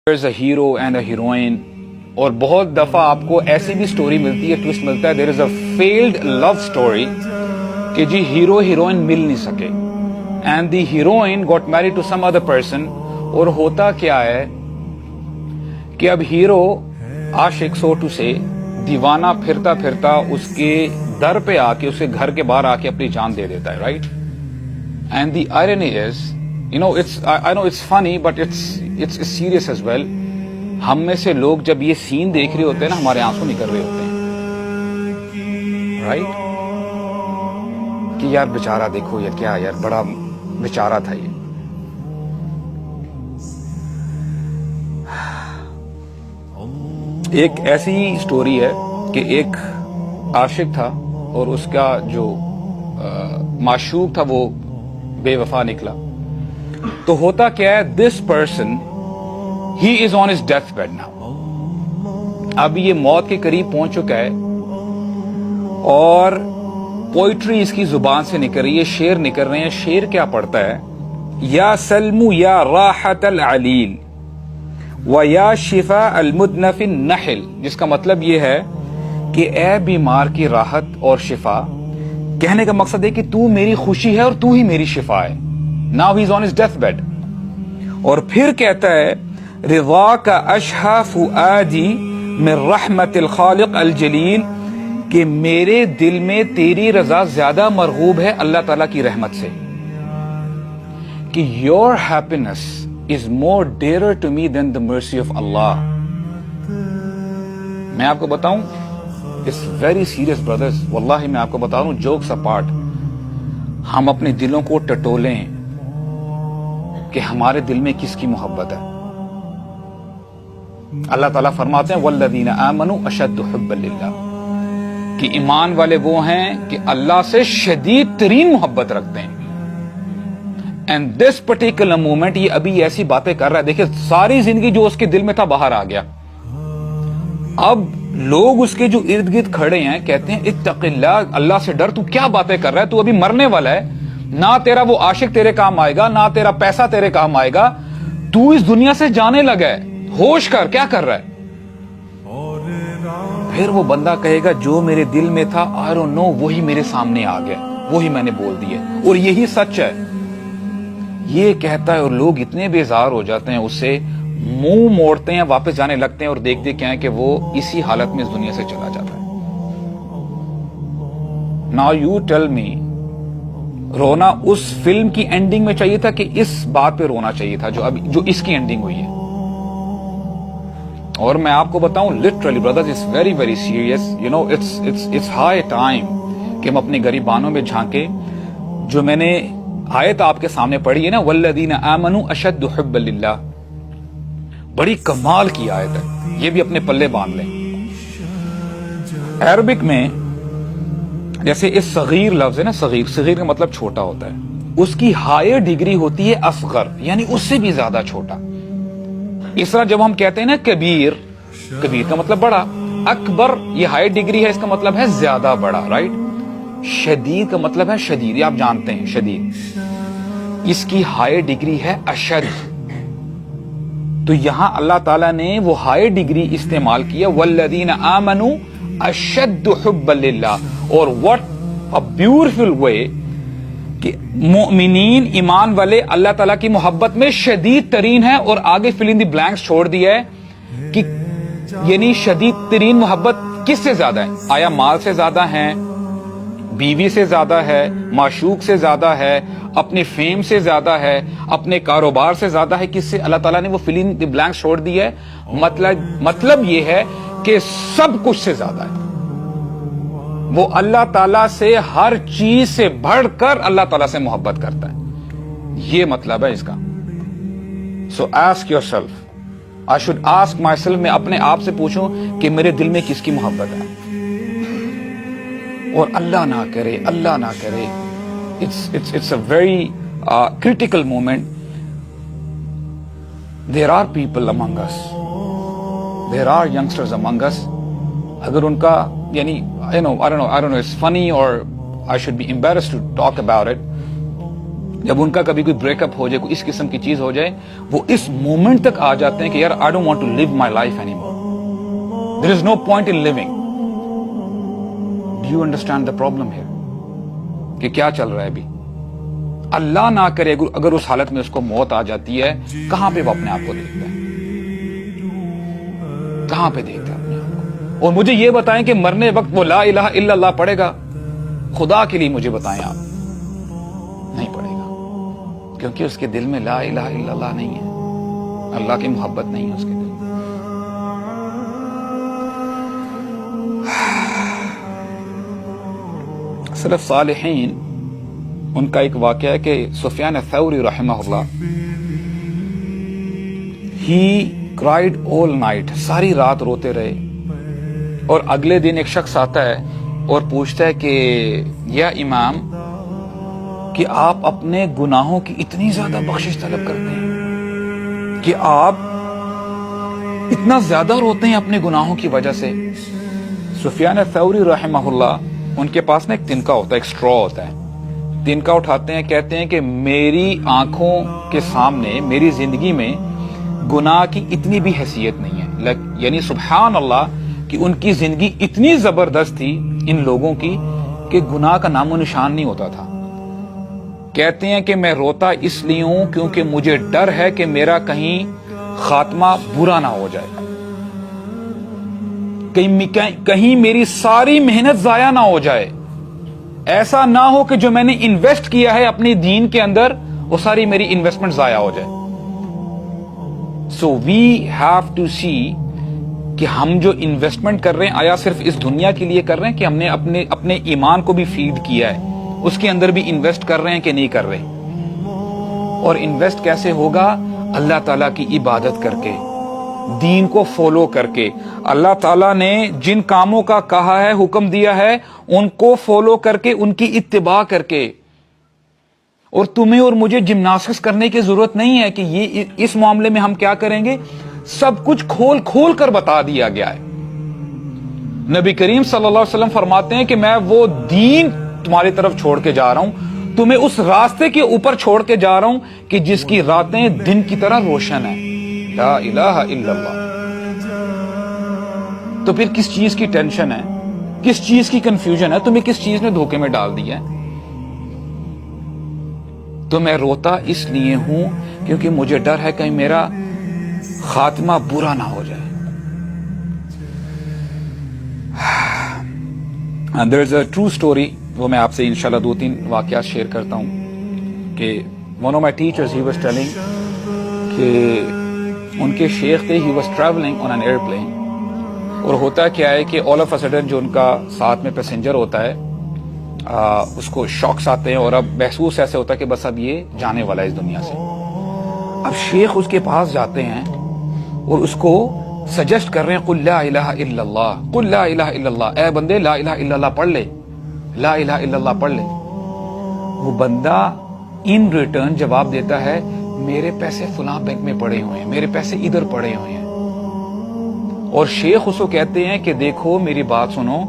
There's a hero and a heroine. اور بہت دفعہ آپ کو ایسی بھی سٹوری ملتی ہے, ٹوسٹ ملتا ہے, there is a failed love story کہ جی ہیرو ہیروئن مل نہیں سکے and the heroine got married to some other person. اور ہوتا کیا ہے کہ اب ہیرو عاشق سو ٹو سے دیوانہ پھرتا پھرتا اس کے در پہ آ کے, اس کے گھر کے باہر آ کے اپنی جان دے دیتا ہے, right. And the irony is, I know it's funny but it's serious as well. ہم میں سے لوگ جب یہ سین دیکھ رہے ہوتے ہیں نا, ہمارے آنسو نکل رہے ہوتے ہیں, رائٹ, کہ یار بیچارہ دیکھو یا کیا یار بڑا بیچارہ تھا یہ. ایک ایسی سٹوری ہے کہ ایک عاشق تھا اور اس کا جو معشوق تھا وہ بے وفا نکلا. تو ہوتا کیا ہے, this person he is on his deathbed now. اب یہ موت کے قریب پہنچ چکا ہے اور پوئٹری اس کی زبان سے نکل رہی ہے, شعر نکل رہے ہیں. شعر کیا پڑھتا ہے, یا سلم یا راحت العلیل و یا شفاء المدنف النحل, جس کا مطلب یہ ہے کہ اے بیمار کی راحت اور شفا. کہنے کا مقصد ہے کہ تو میری خوشی ہے اور تو ہی میری شفا ہے. Now he is on his deathbed. اور پھر کہتا ہے رضا کا اشہا فؤادی من رحمت الخالق الجلیل, کہ میرے دل میں تیری رضا زیادہ مرغوب ہے اللہ تعالیٰ کی رحمت سے, کہ your happiness is more dearer to me than the mercy of Allah. میں آپ کو بتاؤں, it's very serious brothers, واللہ میں آپ کو بتا رہا ہوں, jokes apart, ہم اپنے دلوں کو ٹٹولیں کہ ہمارے دل میں کس کی محبت ہے. اللہ تعالیٰ فرماتے ہیں والذین آمنوا اشد حبا للہ, کہ ایمان والے وہ ہیں کہ اللہ سے شدید ترین محبت رکھتے ہیں. اینڈ دس پرٹیکولر مومنٹ, یہ ابھی ایسی باتیں کر رہا ہے, دیکھیں ساری زندگی جو اس کے دل میں تھا باہر آ گیا. اب لوگ اس کے جو ارد گرد کھڑے ہیں کہتے ہیں اتق اللہ, اللہ سے ڈر, تو کیا باتیں کر رہا ہے, تو ابھی مرنے والا ہے, نہ تیرا وہ عاشق تیرے کام آئے گا, نہ تیرا پیسہ تیرے کام آئے گا, تو اس دنیا سے جانے لگا ہے, ہوش کر, کیا کر رہا ہے. پھر وہ بندہ کہے گا جو میرے دل میں تھا I don't know, وہی میرے سامنے آ گیا, وہی میں نے بول دیا, اور یہی سچ ہے. یہ کہتا ہے اور لوگ اتنے بیزار ہو جاتے ہیں, اس سے منہ موڑتے ہیں, واپس جانے لگتے ہیں, اور دیکھتے کیا ہے کہ وہ اسی حالت میں اس دنیا سے چلا جاتا ہے. Now you tell me, رونا اس فلم کی اینڈنگ میں چاہیے تھا کہ اس بات پہ رونا چاہیے تھا جو اس کی اینڈنگ ہوئی ہے. اور میں آپ کو بتاؤں literally brothers, it's very very serious, you know it's high time کہ ہم اپنے غریبانوں میں جھانکے. جو میں نے آیت آپ کے سامنے پڑھی ہے نا, والذین آمنوا اشد حبا للہ, بڑی کمال کی آیت ہے, یہ بھی اپنے پلے باندھ لیں. عربک میں جیسے اس صغیر لفظ ہے نا, صغیر کا مطلب چھوٹا ہوتا ہے, اس کی ہائر ڈگری ہوتی ہے اصغر, یعنی اس سے بھی زیادہ چھوٹا. اس طرح جب ہم کہتے ہیں نا کبیر کا مطلب بڑا, اکبر یہ ہائی ڈگری ہے, اس کا مطلب ہے زیادہ بڑا, رائٹ. شدید کا مطلب ہے شدید, یہ آپ جانتے ہیں شدید, اس کی ہائی ڈگری ہے اشد. تو یہاں اللہ تعالیٰ نے وہ ہائی ڈگری استعمال کیا, والذین آمنوا اشد حبا للہ. اور what a beautiful way کہ مومنین ایمان والے اللہ تعالیٰ کی محبت میں شدید ترین ہے, اور آگے fill in the blanks چھوڑ دیا ہے کہ یعنی شدید ترین محبت کس سے زیادہ ہے. آیا مال سے زیادہ ہے, بیوی سے زیادہ ہے, معشوق سے زیادہ ہے, اپنے فیم سے زیادہ ہے, اپنے کاروبار سے زیادہ ہے, کس سے؟ اللہ تعالیٰ نے وہ fill in the blanks چھوڑ دیا ہے. مطلب یہ ہے کہ سب کچھ سے زیادہ ہے. وہ اللہ تعالیٰ سے ہر چیز سے بڑھ کر اللہ تعالیٰ سے محبت کرتا ہے, یہ مطلب ہے اس کا. So ask yourself, I should ask myself, میں اپنے آپ سے پوچھوں کہ میرے دل میں کس کی محبت ہے. اور اللہ نہ کرے it's a very critical moment. There are people among us, there are youngsters among us, اگر ان کا یعنی I don't know, it's funny or I should be embarrassed to talk about it. جب ان کا کبھی کوئی بریک اپ ہو جائے, کوئی اس قسم کی چیز ہو جائے, وہ اس مومنٹ تک آ جاتے ہیں کہ یار I don't want to live my life anymore, there is no point in living. Do you understand the problem ہے کہ کیا چل رہا ہے ابھی؟ اللہ نہ کرے اگر اس حالت میں اس کو موت آ جاتی ہے, کہاں پہ وہ اپنے آپ کو دیکھتا ہے؟ کہاں پہ دیکھتا ہے اپنے آپ کو؟ اور مجھے یہ بتائیں کہ مرنے وقت وہ لا الہ الا اللہ پڑھے گا؟ خدا کے لیے مجھے بتائیں آپ, نہیں پڑھے گا, کیونکہ اس کے دل میں لا الہ الا اللہ نہیں ہے, اللہ کی محبت نہیں ہے اس کے دل میں. سلف صالحین ان کا ایک واقعہ ہے کہ سفیان الثوری رحمہ اللہ, ہی کرائڈ آل نائٹ, ساری رات روتے رہے, اور اگلے دن ایک شخص آتا ہے اور پوچھتا ہے کہ یا امام, کہ آپ اپنے گناہوں کی اتنی زیادہ بخشش طلب کرتے ہیں کہ آپ اتنا زیادہ روتے ہیں اپنے گناہوں کی وجہ سے. سفیان الثوری رحمہ اللہ, ان کے پاس نا ایک تنکا ہوتا ہے, ایک اسٹرا ہوتا ہے, تنکا اٹھاتے ہیں, کہتے ہیں کہ میری آنکھوں کے سامنے میری زندگی میں گناہ کی اتنی بھی حیثیت نہیں ہے. یعنی سبحان اللہ کہ ان کی زندگی اتنی زبردست تھی ان لوگوں کی کہ گناہ کا نام و نشان نہیں ہوتا تھا. کہتے ہیں کہ میں روتا اس لیے ہوں کیونکہ مجھے ڈر ہے کہ میرا کہیں خاتمہ برا نہ ہو جائے, کہیں میری ساری محنت ضائع نہ ہو جائے, ایسا نہ ہو کہ جو میں نے انویسٹ کیا ہے اپنے دین کے اندر وہ ساری میری انویسٹمنٹ ضائع ہو جائے. سو وی ہیو ٹو سی کہ ہم جو انویسٹمنٹ کر رہے ہیں آیا صرف اس دنیا کے لیے کر رہے ہیں کہ ہم نے اپنے ایمان کو بھی فیڈ کیا ہے, اس کے اندر بھی انویسٹ کر رہے ہیں کہ نہیں کر رہے. اور انویسٹ کیسے ہوگا؟ اللہ تعالیٰ کی عبادت کر کے, دین کو فالو کر کے, اللہ تعالیٰ نے جن کاموں کا کہا ہے, حکم دیا ہے, ان کو فالو کر کے, ان کی اتباع کر کے. اور تمہیں اور مجھے جمناسٹکس کرنے کی ضرورت نہیں ہے کہ یہ اس معاملے میں ہم کیا کریں گے, سب کچھ کھول کھول کر بتا دیا گیا ہے. نبی کریم صلی اللہ علیہ وسلم فرماتے ہیں کہ میں وہ دین تمہاری طرف چھوڑ کے جا رہا ہوں, تمہیں اس راستے کے اوپر چھوڑ کے جا رہا ہوں کہ جس کی راتیں دن کی طرح روشن ہیں. لا الہ الا اللہ. تو پھر کس چیز کی ٹینشن ہے, کس چیز کی کنفیوژن ہے, تمہیں کس چیز نے دھوکے میں ڈال دیا ہے؟ تو میں روتا اس لیے ہوں کیونکہ مجھے ڈر ہے کہیں میرا خاتمہ برا نہ ہو جائے. There is a true story, وہ میں آپ سے انشاءاللہ 2-3 واقعات شیئر کرتا ہوں کہ one of my teachers he was telling کہ ان کے شیخ تھے, he was traveling on an airplane, اور ہوتا کیا ہے کہ all of a sudden جو ان کا ساتھ میں پیسنجر ہوتا ہے اس کو شاکس آتے ہیں اور اب محسوس ایسے ہوتا ہے کہ بس اب یہ جانے والا ہے اس دنیا سے. اب شیخ اس کے پاس جاتے ہیں اور اس کو سجیسٹ کر رہے ہیں قل لا الہ الا اللہ, قل لا الہ الا اللہ, اے بندے لا الہ الا اللہ پڑھ لے, لا الہ الا اللہ پڑھ لے. وہ بندہ ان ریٹرن جواب دیتا ہے میرے پیسے فلاں بینک میں پڑے ہوئے ہیں, میرے پیسے ادھر پڑے ہوئے ہیں. اور شیخ اس کو کہتے ہیں کہ دیکھو میری بات سنو,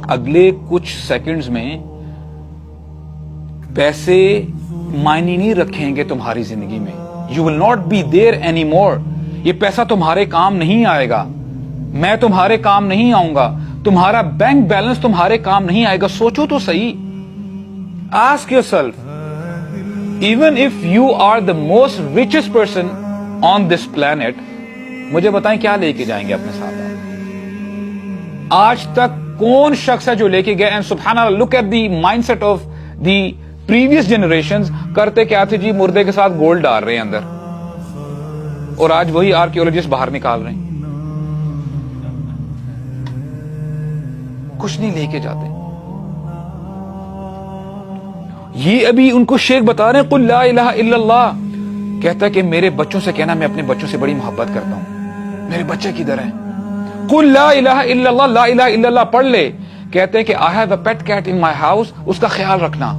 اگلے کچھ سیکنڈز میں پیسے معنی نہیں رکھیں گے تمہاری زندگی میں, you will not be there anymore. یہ پیسہ تمہارے کام نہیں آئے گا, میں تمہارے کام نہیں آؤں گا, تمہارا بینک بیلنس تمہارے کام نہیں آئے گا. سوچو تو صحیح, ask yourself, even if you are the most richest person on this planet, مجھے بتائیں کیا لے کے جائیں گے اپنے ساتھ؟ آج تک کون شخص ہے جو لے کے گئے؟ اینڈ سبحان اللہ, look at the mindset of the previous generations. کرتے کیا تھے جی, مردے کے ساتھ گولڈ ڈال رہے ہیں اندر, اور آج وہی آرکیولوجسٹ باہر نکال رہے ہیں. کچھ نہیں لے کے جاتے. یہ ابھی ان کو شیخ بتا رہے ہیں قل لا الہ الا اللہ. کہتا ہے کہ میرے بچوں سے کہنا میں اپنے بچوں سے بڑی محبت کرتا ہوں, میرے بچے کدھر ہیں؟ قل لا الہ الا اللہ, لا الہ الا اللہ پڑھ لے. کہتے ہیں کہ I have a pet cat in my house, اس کا خیال رکھنا.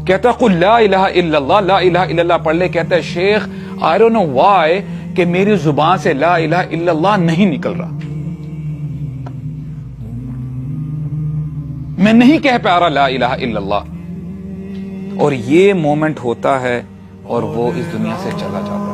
کہتا ہے قل لا الہ الا اللہ, لا الہ الا اللہ پڑھ لے. کہتا ہے شیخ I don't know why کہ میری زبان سے لا الہ الا اللہ نہیں نکل رہا, میں نہیں کہہ پا رہا لا الہ الا اللہ. اور یہ مومنٹ ہوتا ہے اور وہ اس دنیا سے چلا جاتا ہے.